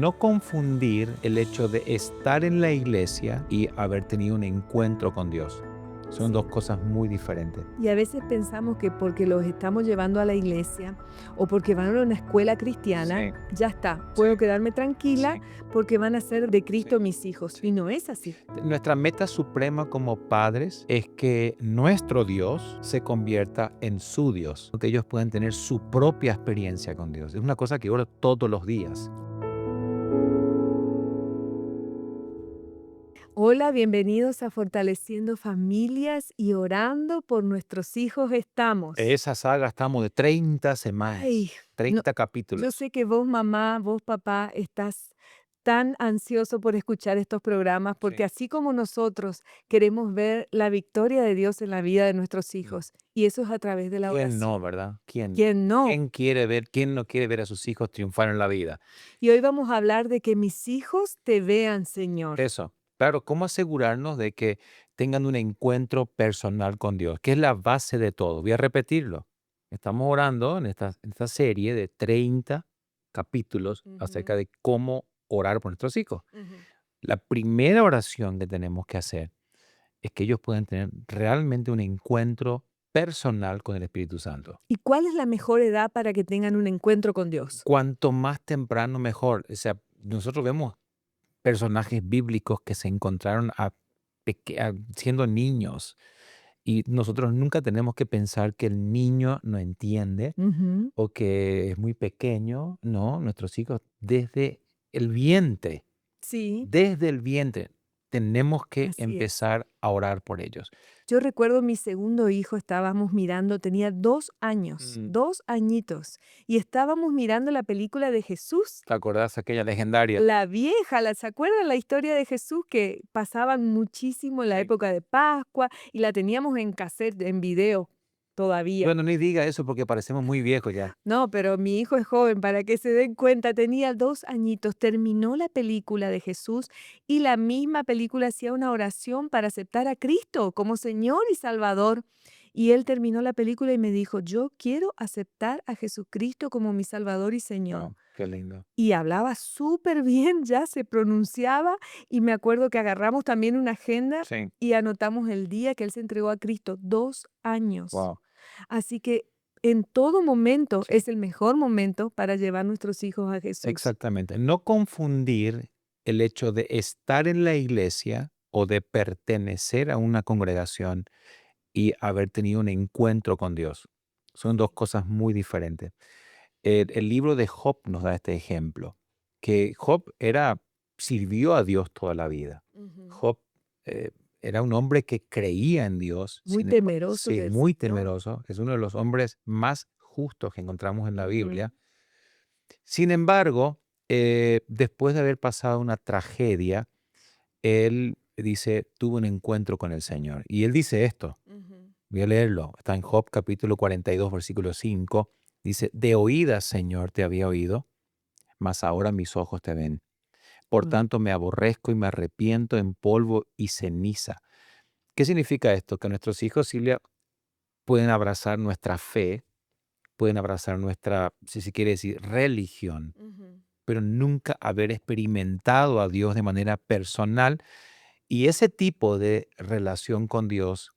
No confundir el hecho de estar en la iglesia y haber tenido un encuentro con Dios. Son dos Sí. cosas muy diferentes. Y a veces pensamos que porque los estamos llevando a la iglesia o porque van a una escuela cristiana, Sí, ya está, sí, puedo quedarme tranquila sí, porque van a ser de sí, Cristo mis hijos. sí. Y no es así. Nuestra meta suprema como padres es que nuestro Dios se convierta en su Dios, que ellos puedan tener su propia experiencia con Dios. Es una cosa que oro todos los días. Hola, bienvenidos a Fortaleciendo Familias y Orando por Nuestros Hijos estamos. Esa saga estamos de 30 Ay, semanas, no, 30 yo capítulos. sé que vos, mamá, vos, papá, estás tan ansioso por escuchar estos programas, Sí. porque así como nosotros queremos ver la victoria de Dios en la vida de nuestros Mm. hijos, y eso es a través de la ¿Quién oración. no, verdad? ¿Quién? ¿Quién no? ¿Quién no quiere ver a sus hijos triunfar en la vida? Y hoy vamos a hablar de que mis hijos te vean, Señor. Eso. Claro, ¿cómo asegurarnos de que tengan un encuentro personal con Dios? Que es la base de todo. Voy a repetirlo. Estamos orando en esta serie de 30 capítulos acerca Ujú, de cómo orar por nuestros hijos. ujú. La primera oración que tenemos que hacer es que ellos puedan tener realmente un encuentro personal con el Espíritu Santo. ¿Y cuál es la mejor edad para que tengan un encuentro con Dios? Cuanto más temprano, mejor. O sea, nosotros vemos personajes bíblicos que se encontraron siendo niños y nosotros nunca tenemos que pensar que el niño no entiende Ujú. o que es muy pequeño. No, nuestros hijos el vientre, Sí, desde el vientre, tenemos que así es. empezar a orar por ellos. Yo recuerdo mi segundo hijo, estábamos mirando, tenía 2 años, Mm, 2 añitos, y estábamos mirando la película de Jesús, ¿Te acordás aquella legendaria? la vieja, ¿se acuerdan la historia de Jesús que pasaban muchísimo en la Sí. época de Pascua y la teníamos en cassette, en video todavía? Bueno, ni diga eso porque parecemos muy viejos ya. No, pero mi hijo es joven, para que se den cuenta, tenía 2 añitos, terminó la película de Jesús y la misma película hacía una oración para aceptar a Cristo como Señor y Salvador. Y él terminó la película y me dijo, yo quiero aceptar a Jesucristo como mi Salvador y Señor. Wow, qué lindo. Y hablaba súper bien, ya se pronunciaba y me acuerdo que agarramos también una agenda Sí, y anotamos el día que él se entregó a Cristo, 2 años. wow. Así que en todo momento Sí. es el mejor momento para llevar nuestros hijos a Jesús. Exactamente. No confundir el hecho de estar en la iglesia o de pertenecer a una congregación y haber tenido un encuentro con Dios. Son dos cosas muy diferentes. El libro de Job nos da este ejemplo, que sirvió a Dios toda la vida. Ujú. Job eh, era un hombre que creía en Dios, Muy temeroso sí, del muy Señor. temeroso. Es uno de los hombres más justos que encontramos en la Ujú. Biblia. Sin embargo, después de haber pasado una tragedia, él dice, tuvo un encuentro con el Señor. Y él dice esto, Ujú. voy a leerlo, está en Job capítulo 42, versículo 5. Dice, de oídas, Señor, te había oído, mas ahora mis ojos te ven. Por Wow. tanto, me aborrezco y me arrepiento en polvo y ceniza. ¿Qué significa esto? Que nuestros hijos, Silvia, pueden abrazar nuestra fe, pueden abrazar nuestra, si se quiere decir, religión, Ujú. pero nunca haber experimentado a Dios de manera personal. Y ese tipo de relación con Dios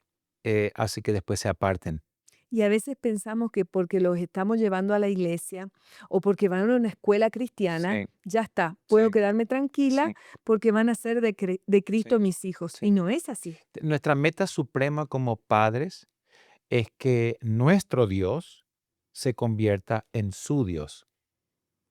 hace que después se aparten. Y a veces pensamos que porque los estamos llevando a la iglesia o porque van a una escuela cristiana, Sí, ya está, puedo sí, quedarme tranquila sí, porque van a ser de sí, Cristo mis hijos. sí. Y no es así. Nuestra meta suprema como padres es que nuestro Dios se convierta en su Dios.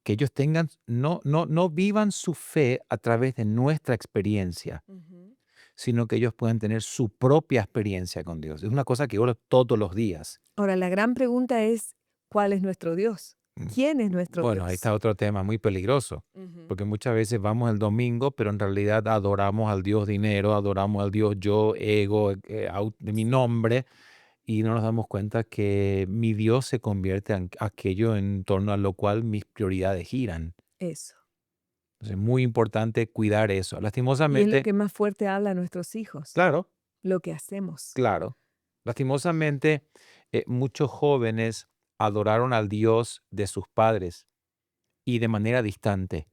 Que ellos tengan, no vivan su fe a través de nuestra experiencia, Ujú. sino que ellos puedan tener su propia experiencia con Dios. Es una cosa que oro todos los días. Ahora, la gran pregunta es, ¿cuál es nuestro Dios? Mm, ¿Quién es nuestro Bueno, ahí Dios? está otro tema muy peligroso, Ujú. porque muchas veces vamos el domingo, pero en realidad adoramos al Dios dinero, adoramos al Dios yo, ego, de mi Sí, nombre, y no nos damos cuenta que mi Dios se convierte en aquello en torno a lo cual mis prioridades giran. eso. Entonces, es muy importante cuidar eso. Y es lo Lastimosamente, que más fuerte habla a nuestros hijos, claro, lo que hacemos. claro, lastimosamente, muchos jóvenes adoraron al Dios de sus padres y de manera distante.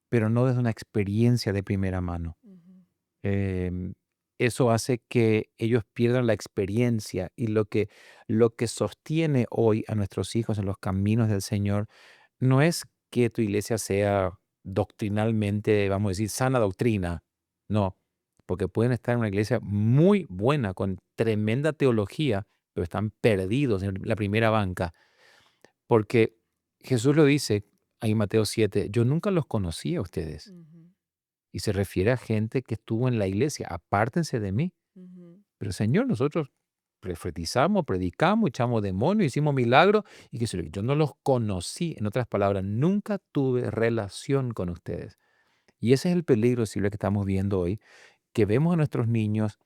pero no desde una experiencia de primera mano. Ujú. Em, Eso hace que ellos pierdan la experiencia y lo que sostiene hoy a nuestros hijos en los caminos del Señor no es que tu iglesia sea doctrinalmente, vamos a decir, sana doctrina. No, porque pueden estar en una iglesia muy buena, con tremenda teología, pero están perdidos en la primera banca. Porque Jesús lo dice ahí en Mateo 7, yo nunca los conocí a ustedes. Ujú. Y se refiere a gente que estuvo en la iglesia, apártense de mí. Ujú. Pero Señor, nosotros profetizamos, predicamos, echamos demonios, hicimos milagros y que yo no los conocí. En otras palabras, nunca tuve relación con ustedes. Y ese es el peligro, Silvia, que estamos viendo hoy, que vemos a nuestros niños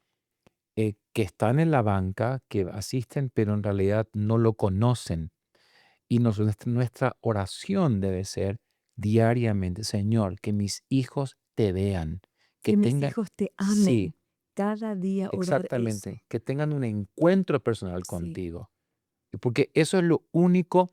que están en la banca, que asisten, pero en realidad no lo conocen. Y nuestra oración debe ser diariamente, Señor, que mis hijos te vean, que Que mis tengan, hijos te sí, amen. Cada día orar eso. exactamente, que tengan un encuentro personal Sí. contigo, porque eso es lo único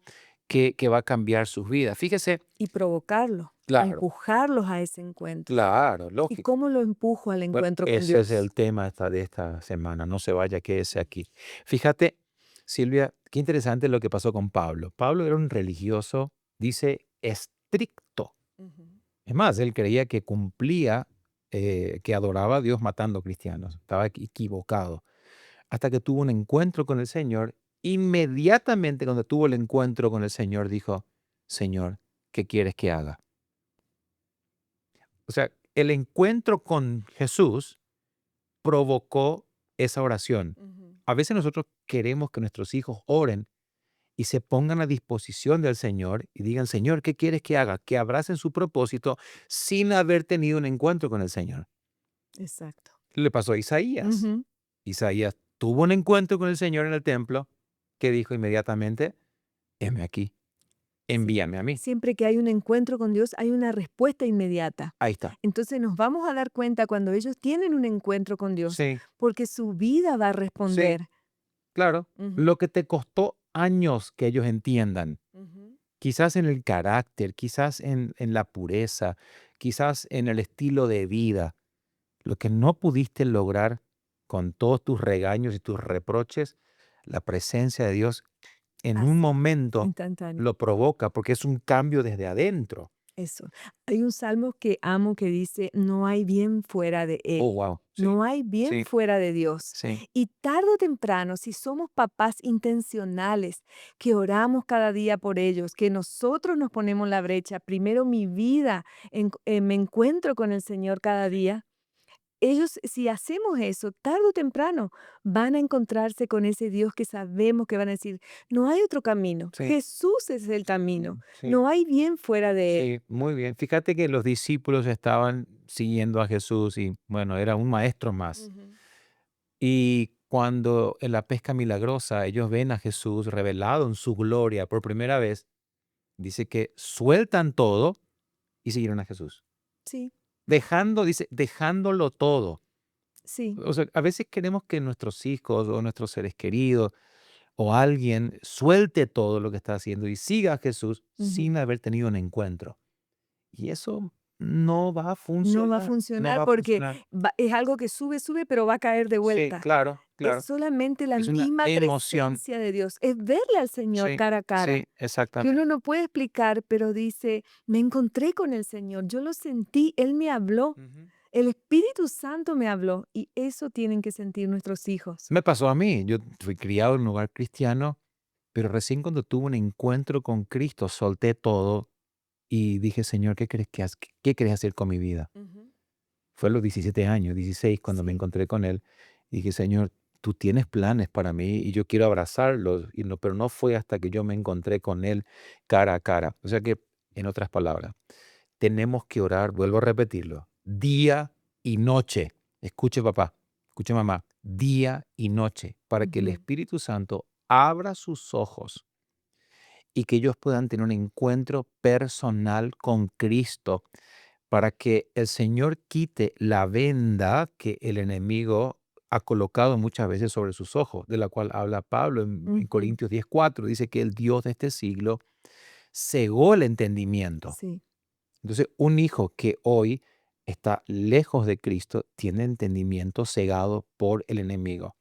que va a cambiar sus vidas. Fíjese, Y provocarlos, a claro, empujarlos a ese encuentro. claro, ¿Y lógico. cómo lo empujo al Bueno, encuentro con ese es Dios? el tema de esta semana, no se vaya, quédese aquí. Fíjate, Silvia, qué interesante lo que pasó con Pablo. Pablo era un religioso, dice, estricto. Ujú. Es más, él creía que cumplía, que adoraba a Dios matando cristianos. Estaba equivocado. Hasta que tuvo un encuentro con el Señor. Inmediatamente cuando tuvo el encuentro con el Señor, dijo, Señor, ¿qué quieres que haga? O sea, el encuentro con Jesús provocó esa oración. Ujú. A veces nosotros queremos que nuestros hijos oren y se pongan a disposición del Señor y digan, Señor, ¿qué quieres que haga? Que abracen su propósito sin haber tenido un encuentro con el Señor. Exacto. Le pasó a Isaías. Ujú. Isaías tuvo un encuentro con el Señor en el templo que dijo inmediatamente, heme aquí, Sí. envíame a mí. Siempre que hay un encuentro con Dios, hay una respuesta inmediata. Ahí está. Entonces nos vamos a dar cuenta cuando ellos tienen un encuentro con Dios, Sí, porque su vida va a sí, responder. claro. Ujú. Lo que te costó años que ellos entiendan, Ujú. quizás en el carácter, quizás en la pureza, quizás en el estilo de vida, lo que no pudiste lograr con todos tus regaños y tus reproches, la presencia de Dios en un Así, momento instantáneo. lo provoca porque es un cambio desde adentro. Eso. Hay un salmo que amo que dice, no hay bien fuera de Oh, Él. wow. Sí, No hay bien sí, fuera de Dios. sí. Y tarde o temprano, si somos papás intencionales, que oramos cada día por ellos, que nosotros nos ponemos la brecha, primero mi vida, me encuentro con el Señor cada día, ellos, si hacemos eso, tarde o temprano, van a encontrarse con ese Dios que sabemos que van a decir, no hay otro camino, Sí, Jesús es el camino, sí, no hay bien fuera de Él. sí, muy bien. Fíjate que los discípulos estaban siguiendo a Jesús y bueno, era un maestro más. Ujú. Y cuando en la pesca milagrosa ellos ven a Jesús revelado en su gloria por primera vez, dice que sueltan todo y siguieron a Jesús. Sí, Dice, dejándolo todo. sí. O sea, a veces queremos que nuestros hijos o nuestros seres queridos o alguien suelte todo lo que está haciendo y siga a Jesús Ujú. sin haber tenido un encuentro. Y eso no va a No va a funcionar, no funcionar va a porque funcionar. es algo que sube, sube, pero va a caer de Sí, vuelta. claro, Es claro. solamente la Es una misma emoción. presencia de Dios, es verle al Señor Sí, cara a cara, sí, que uno exactamente. no puede explicar, pero dice, me encontré con el Señor, yo lo sentí, Él me habló, Ujú. el Espíritu Santo me habló y eso tienen que sentir nuestros hijos. Me pasó a mí. Yo fui criado en un lugar cristiano, pero recién cuando tuve un encuentro con Cristo, solté todo y dije, Señor, ¿qué querés hacer con mi vida? Ujú. Fue a los 17 años, 16 cuando me Sí. encontré con Él. Y dije, Señor, tú tienes planes para mí y yo quiero abrazarlos, y no, pero no fue hasta que yo me encontré con Él cara a cara. O sea que, en otras palabras, tenemos que orar, vuelvo a repetirlo, día y noche. Escuche papá, escuche mamá, día y noche, para que el Ujú. Espíritu Santo abra sus ojos y que ellos puedan tener un encuentro personal con Cristo, para que el Señor quite la venda que el enemigo ha colocado muchas veces sobre sus ojos, de la cual habla Pablo en Ujú. Corintios 10:4. Dice que el Dios de este siglo cegó el entendimiento Sí. Entonces, un hijo que hoy está lejos de Cristo tiene entendimiento cegado por el enemigo.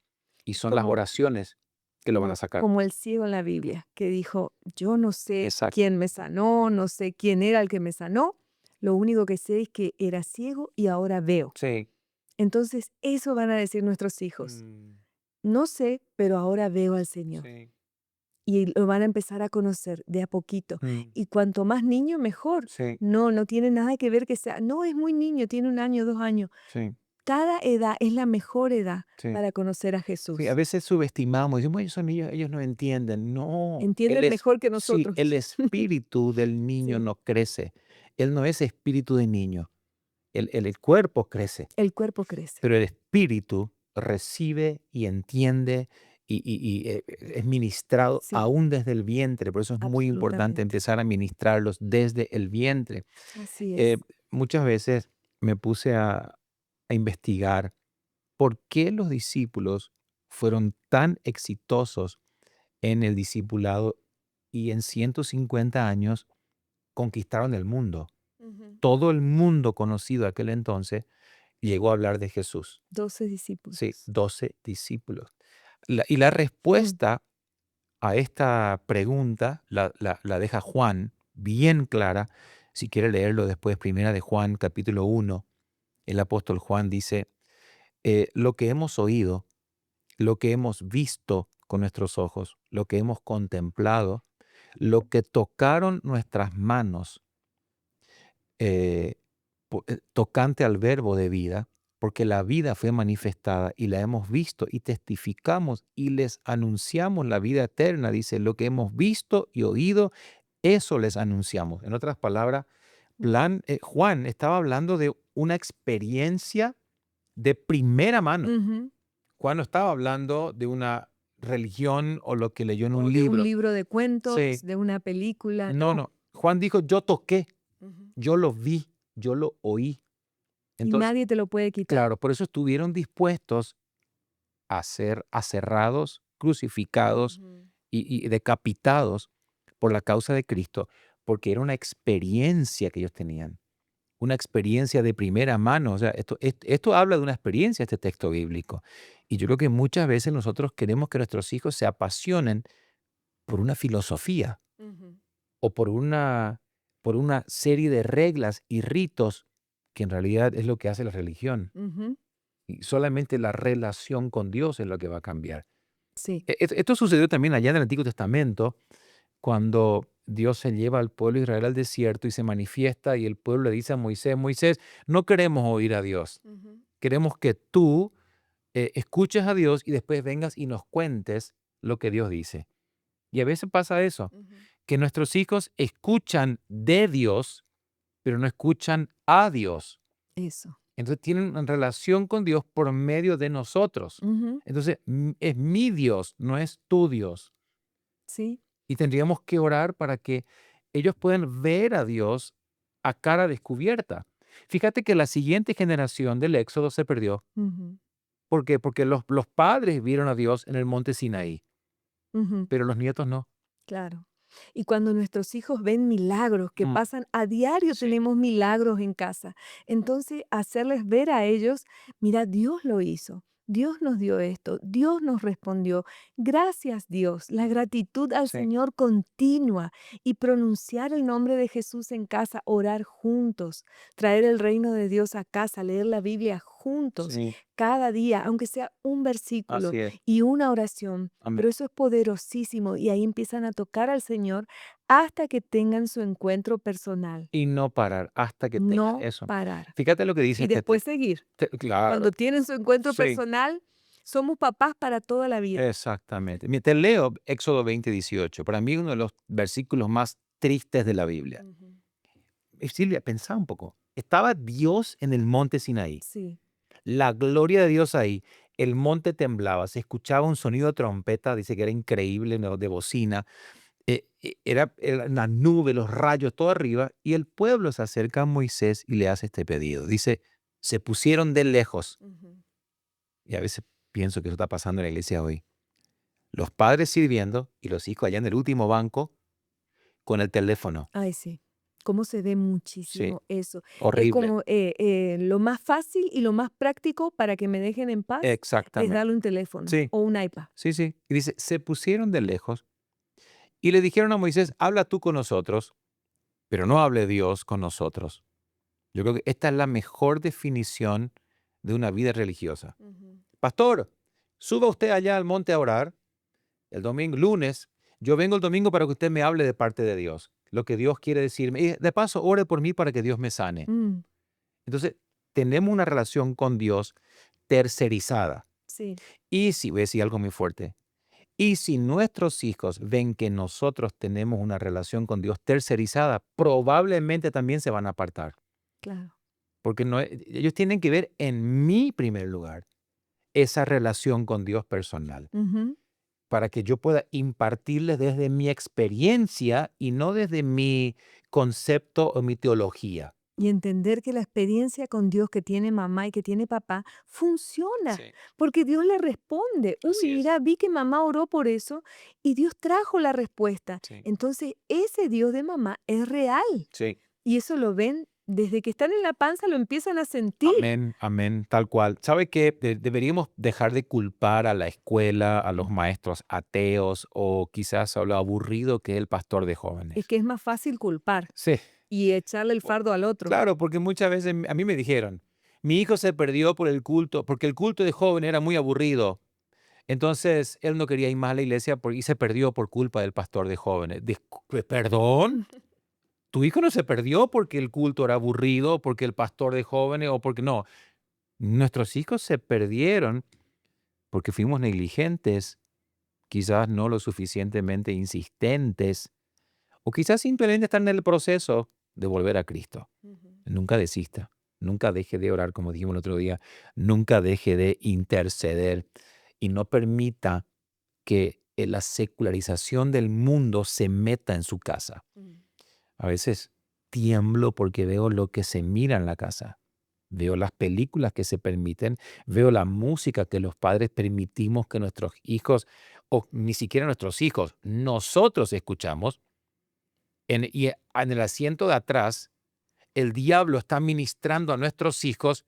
Y son las Como, oraciones que lo van a como, sacar. como el ciego en la Biblia, que dijo, yo no sé Exacto. quién me sanó, no sé quién era el que me sanó, lo único que sé es que era ciego y ahora veo. Sí. Entonces, eso van a decir nuestros hijos. No sé, pero ahora veo al Señor. Sí. Y lo van a empezar a conocer de a poquito. Y cuanto más niño, mejor. Sí. No, no tiene nada que ver que sea, no es muy niño, tiene 1 año, 2 años. Sí. Cada edad es la mejor edad Sí. para conocer a Sí, a Jesús. veces subestimamos, decimos, ellos son niños, ellos no entienden. No, Entienden mejor que sí, el nosotros. espíritu del niño Sí, no crece. Él no es espíritu de niño. El cuerpo crece, el cuerpo crece. pero el espíritu recibe y entiende y es ministrado Sí, aún desde el vientre. Por eso es muy importante absolutamente. empezar a ministrarlos desde el vientre. Así Eh, es. muchas veces me puse a investigar por qué los discípulos fueron tan exitosos en el discipulado y en 150 años conquistaron el mundo. Ujú. Todo el mundo conocido aquel entonces llegó a hablar de Jesús. 12 Sí, discípulos. 12 discípulos. La Mm, respuesta a esta pregunta la deja Juan bien clara. Si quiere leerlo después, primera de Juan, capítulo 1, el apóstol Juan dice, lo que hemos oído, lo que hemos visto con nuestros ojos, lo que hemos contemplado, lo que tocaron nuestras manos, eh, tocante al verbo de vida, porque la vida fue manifestada y la hemos visto y testificamos y les anunciamos la vida eterna, dice, lo que hemos visto y oído, eso les anunciamos. En otras palabras, Juan estaba hablando de una experiencia de primera mano. ujú. Juan no estaba hablando de una religión o lo que leyó en O un de un libro. libro de cuentos, Sí, de una película. no, No. no. Juan dijo, yo toqué, Ujú. yo lo vi, yo lo oí. Y Entonces, nadie te lo puede quitar. claro, por eso estuvieron dispuestos a ser aserrados, crucificados Ujú. y decapitados por la causa de Cristo, porque era una experiencia que ellos tenían, una experiencia de primera mano. O sea, esto habla de una experiencia, este texto bíblico. Y yo creo que muchas veces nosotros queremos que nuestros hijos se apasionen por una filosofía Ujú. o por una serie de reglas y ritos que en realidad es lo que hace la religión. Ujú. Y solamente la relación con Dios es lo que va a cambiar. Sí. Esto sucedió también allá en el Antiguo Testamento, cuando Dios se lleva al pueblo de Israel al desierto y se manifiesta y el pueblo le dice a Moisés, Moisés, no queremos oír a Dios, Ujú. queremos que tú escuches a Dios y después vengas y nos cuentes lo que Dios dice. Y a veces pasa eso, Ujú. que nuestros hijos escuchan de Dios, pero no escuchan a Dios. Eso. Entonces tienen una relación con Dios por medio de nosotros. Ujú. Entonces es mi Dios, no es tu Dios. Sí. Y tendríamos que orar para que ellos puedan ver a Dios a cara descubierta. Fíjate que la siguiente generación del Éxodo se perdió. Ujú. ¿Por qué? Porque los padres vieron a Dios en el monte Sinaí, Ujú. pero los nietos no. Claro. Y cuando nuestros hijos ven milagros que Mm, pasan a diario, sí, tenemos milagros en casa. Entonces, hacerles ver a ellos, mira, Dios lo hizo. Dios nos dio esto, Dios nos respondió. Gracias Dios, la gratitud al sí, Señor continua y pronunciar el nombre de Jesús en casa, orar juntos, traer el reino de Dios a casa, leer la Biblia juntos, sí, cada día, aunque sea un versículo así es. y una oración. Amén. Pero eso es poderosísimo y ahí empiezan a tocar al Señor hasta que tengan su encuentro personal. Y no parar hasta que tengan No eso. parar. Fíjate lo que dice Y este después texto. seguir. Claro, Cuando tienen su encuentro sí, personal, somos papás para toda la vida. exactamente. Mira, te leo Éxodo 20:18. Para mí uno de los versículos más tristes de la Biblia. Ujú. Silvia, pensá un poco. Estaba Dios en el monte Sinaí, Sí. la gloria de Dios ahí, el monte temblaba, se escuchaba un sonido de trompeta, dice que era increíble, ¿no? De bocina, era una nube, los rayos, todo arriba, y el pueblo se acerca a Moisés y le hace este pedido. Dice, se pusieron de lejos, Ujú. y a veces pienso que eso está pasando en la iglesia hoy. Los padres sirviendo y los hijos allá en el último banco con el teléfono. Ay, sí. cómo se ve Sí, muchísimo eso. Es horrible. como lo más fácil y lo más práctico para que me dejen en paz es Exactamente. darle un teléfono Sí, o un iPad. sí, sí. Y dice, se pusieron de lejos y le dijeron a Moisés, habla tú con nosotros, pero no hable Dios con nosotros. Yo creo que esta es la mejor definición de una vida religiosa. Ujú. Pastor, suba usted allá al monte a orar el domingo, lunes. Yo vengo el domingo para que usted me hable de parte de Dios, lo que Dios quiere decirme. Y de paso, ore por mí para que Dios me sane. Mm, Entonces, tenemos una relación con Dios tercerizada. sí, Y si ves y algo muy fuerte, y si nuestros hijos ven que nosotros tenemos una relación con Dios tercerizada, probablemente también se van a apartar. claro. Porque no, ellos tienen que ver en mi primer lugar esa relación con Dios personal, Ujú. para que yo pueda impartirles desde mi experiencia y no desde mi concepto o mi teología. Y entender que la experiencia con Dios que tiene mamá y que tiene papá funciona, Sí, porque Dios le responde. Uy, así es. mira, vi que mamá oró por eso y Dios trajo la respuesta. Sí, Entonces, ese Dios de mamá es real. sí. Y eso lo ven desde que están en la panza, lo empiezan a sentir. Amén, amén, tal cual. ¿Sabe qué? Deberíamos dejar de culpar a la escuela, a los Mm. maestros ateos o quizás a lo aburrido que es el pastor de Es jóvenes. que es más fácil culpar Sí, y echarle el o- fardo al otro. claro, porque muchas veces a mí me dijeron, mi hijo se perdió por el culto, porque el culto de joven era muy aburrido. Entonces él no quería ir más a la iglesia y se perdió por culpa del pastor de jóvenes. ¿Perdón? Tu hijo no se perdió porque el culto era aburrido, porque el pastor de jóvenes o porque no. Nuestros hijos se perdieron porque fuimos negligentes, quizás no lo suficientemente insistentes, o quizás simplemente están en el proceso de volver a Cristo. Ujú. Nunca desista, nunca deje de orar, como dijimos el otro día, nunca deje de interceder y no permita que la secularización del mundo se meta en su casa. Mm. A veces tiemblo porque veo lo que se mira en la casa. Veo las películas que se permiten, veo la música que los padres permitimos que nuestros hijos, o ni siquiera nuestros hijos, nosotros escuchamos. En el asiento de atrás, el diablo está ministrando a nuestros hijos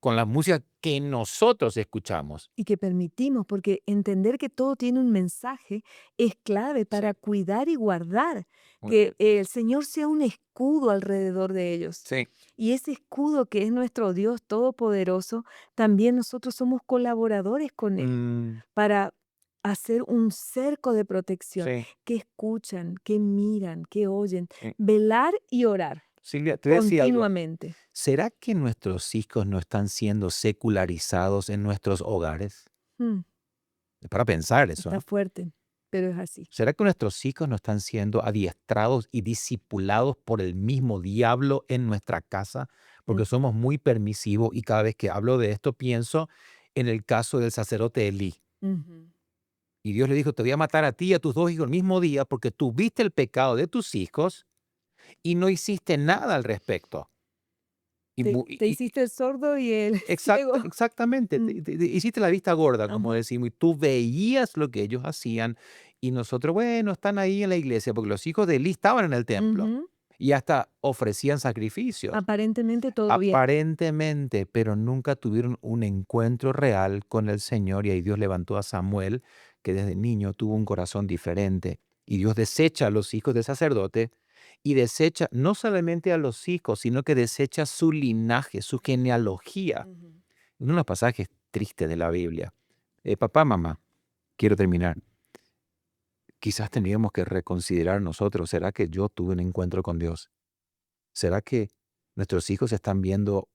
con la música que nosotros escuchamos. Y que permitimos, porque entender que todo tiene un mensaje es clave Sí, para cuidar y guardar, muy que bien. el Señor sea un escudo alrededor de ellos. Sí. Y ese escudo que es nuestro Dios Todopoderoso, también nosotros somos colaboradores con Él Mm, para hacer un cerco de protección, sí, que escuchan, que miran, que oyen, sí. velar y orar Silvia, te voy a decir algo. continuamente. ¿Será que nuestros hijos no están siendo secularizados en nuestros hogares? Mm, Es para pensar eso, está ¿no? fuerte, pero es así. ¿Será que nuestros hijos no están siendo adiestrados y discipulados por el mismo diablo en nuestra casa? Porque Ujú, somos muy permisivos y cada vez que hablo de esto pienso en el caso del sacerdote Elí. ujú. Y Dios le dijo, te voy a matar a ti y a tus dos hijos el mismo día porque tú viste el pecado de tus hijos y no hiciste nada al respecto. Y, Te mu- te y- hiciste el sordo y el ciego. exactamente, Mm, hiciste la vista gorda, como ajá. decimos, y tú veías lo que ellos hacían y nosotros, bueno, están ahí en la iglesia, porque los hijos de Eli estaban en el templo Ujú. y hasta ofrecían sacrificios, Aparentemente todo bien. aparentemente, pero nunca tuvieron un encuentro real con el Señor y ahí Dios levantó a Samuel, que desde niño tuvo un corazón diferente y Dios desecha a los hijos del sacerdote y desecha no solamente a los hijos, sino que desecha su linaje, su genealogía. Ujú. Uno de los pasajes tristes de la Biblia. Papá, mamá, quiero terminar. Quizás tendríamos que reconsiderar nosotros, ¿será que yo tuve un encuentro con Dios? ¿Será que nuestros hijos están viendo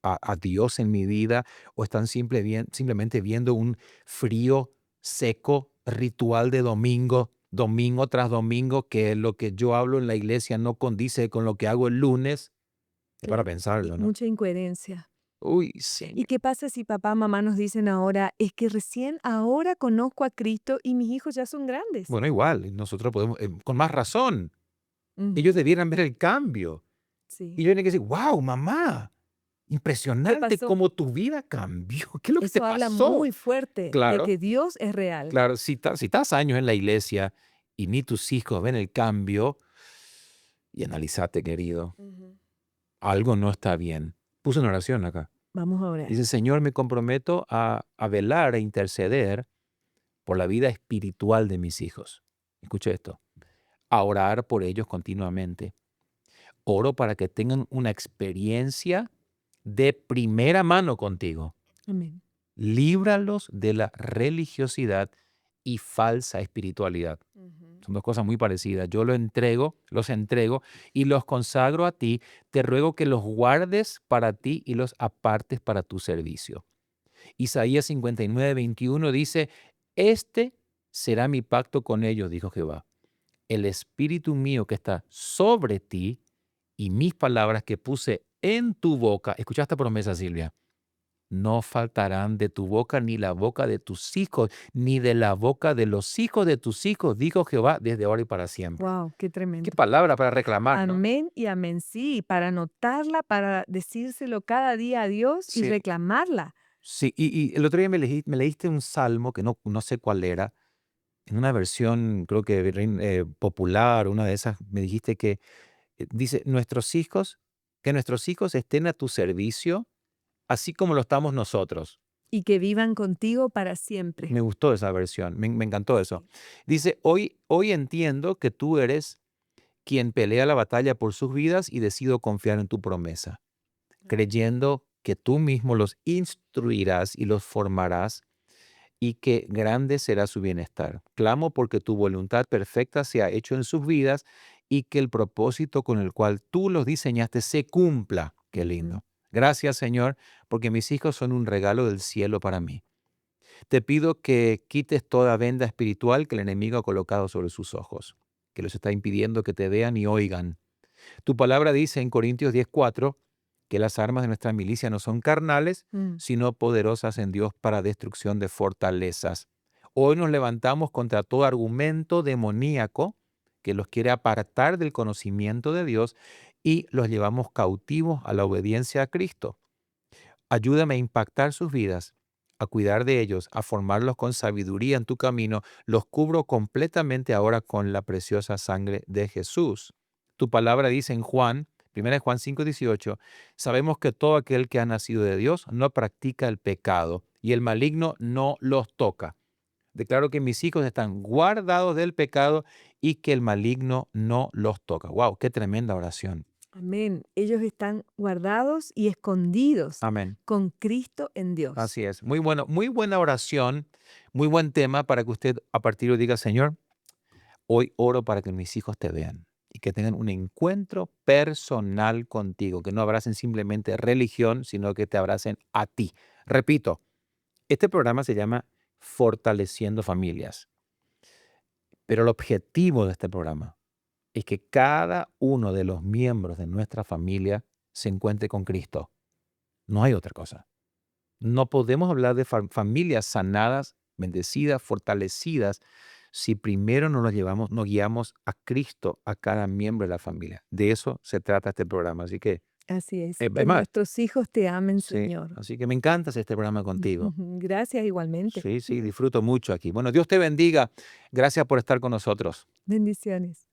a Dios en mi vida o están simplemente viendo un frío, seco ritual de domingo, domingo tras domingo, que lo que yo hablo en la iglesia no condice con lo que hago el lunes? Es para Y pensarlo, ¿no? mucha incoherencia. Uy, ¿Y Señor. qué pasa si papá, mamá nos dicen ahora, es que recién ahora conozco a Cristo y mis hijos ya son grandes? Bueno, igual, nosotros podemos, con más razón, ellos Ujú. debieran ver el cambio. Y Sí. yo tenía que decir, wow, mamá, ¿Qué impresionante pasó? cómo tu vida cambió. ¿Qué es lo que te Eso habla pasó? muy fuerte de Claro, que Dios es real. claro, si estás años en la iglesia y ni tus hijos ven el cambio, Y analízate, querido, Ujú. algo no está bien. Puse una oración acá. Vamos a orar. Dice, Señor, me comprometo a velar e interceder por la vida espiritual de mis hijos. Escuche esto, a orar por ellos continuamente. Oro para que tengan una experiencia de primera mano contigo. Amén. Líbralos de la religiosidad y falsa espiritualidad. Ujú. Son dos cosas muy parecidas. Yo los entrego y los consagro a ti. Te ruego que los guardes para ti y los apartes para tu servicio. Isaías 59:21 dice, este será mi pacto con ellos, dijo Jehová. El espíritu mío que está sobre ti y mis palabras que puse en tu boca. Escucha esta promesa, Silvia. No faltarán de tu boca ni la boca de tus hijos, ni de la boca de los hijos de tus hijos, dijo Jehová, desde ahora y para siempre. Wow, qué Qué tremendo. palabra para reclamar, ¿no? Amén y amén. Sí, para anotarla, para decírselo cada día a Dios y Sí, reclamarla. sí. Y el otro día me leíste un salmo que no sé cuál era, en una versión, creo que popular, una de esas, me dijiste que dice, que nuestros hijos estén a tu servicio, así como lo estamos nosotros. Y que vivan contigo para siempre. Me gustó esa versión, me encantó eso. Sí. Dice, hoy entiendo que tú eres quien pelea la batalla por sus vidas y decido confiar en tu promesa, creyendo que tú mismo los instruirás y los formarás y que grande será su bienestar. Clamo porque tu voluntad perfecta sea hecho en sus vidas y que el propósito con el cual tú los diseñaste se cumpla. Qué Ujú. lindo. Gracias, Señor, porque mis hijos son un regalo del cielo para mí. Te pido que quites toda venda espiritual que el enemigo ha colocado sobre sus ojos, que los está impidiendo que te vean y oigan. Tu palabra dice en Corintios 10:4 que las armas de nuestra milicia no son carnales, Mm. sino poderosas en Dios para destrucción de fortalezas. Hoy nos levantamos contra todo argumento demoníaco que los quiere apartar del conocimiento de Dios y los llevamos cautivos a la obediencia a Cristo. Ayúdame a impactar sus vidas, a cuidar de ellos, a formarlos con sabiduría en tu camino. Los cubro completamente ahora con la preciosa sangre de Jesús. Tu palabra dice en Juan, 1 Juan 5:18, sabemos que todo aquel que ha nacido de Dios no practica el pecado y el maligno no los toca. Declaro que mis hijos están guardados del pecado y que el maligno no los toca. ¡Wow! ¡Qué tremenda oración! Amén. Ellos están guardados y escondidos Amén. con Cristo en Dios. Así es. Muy bueno, muy buena oración, muy buen tema para que usted a partir de hoy diga, Señor, hoy oro para que mis hijos te vean y que tengan un encuentro personal contigo, que no abracen simplemente religión, sino que te abracen a ti. Repito, este programa se llama Fortaleciendo Familias, pero el objetivo de este programa es que cada uno de los miembros de nuestra familia se encuentre con Cristo. No hay otra cosa. No podemos hablar de familias sanadas, bendecidas, fortalecidas, si primero no nos llevamos, no guiamos a Cristo a cada miembro de la familia. De eso se trata este programa. Así que, Así es. Que es más, nuestros hijos te amen, sí, Señor. así que me encanta hacer este programa contigo. Gracias igualmente. Sí, sí, disfruto mucho aquí. Bueno, Dios te bendiga. Gracias por estar con nosotros. Bendiciones.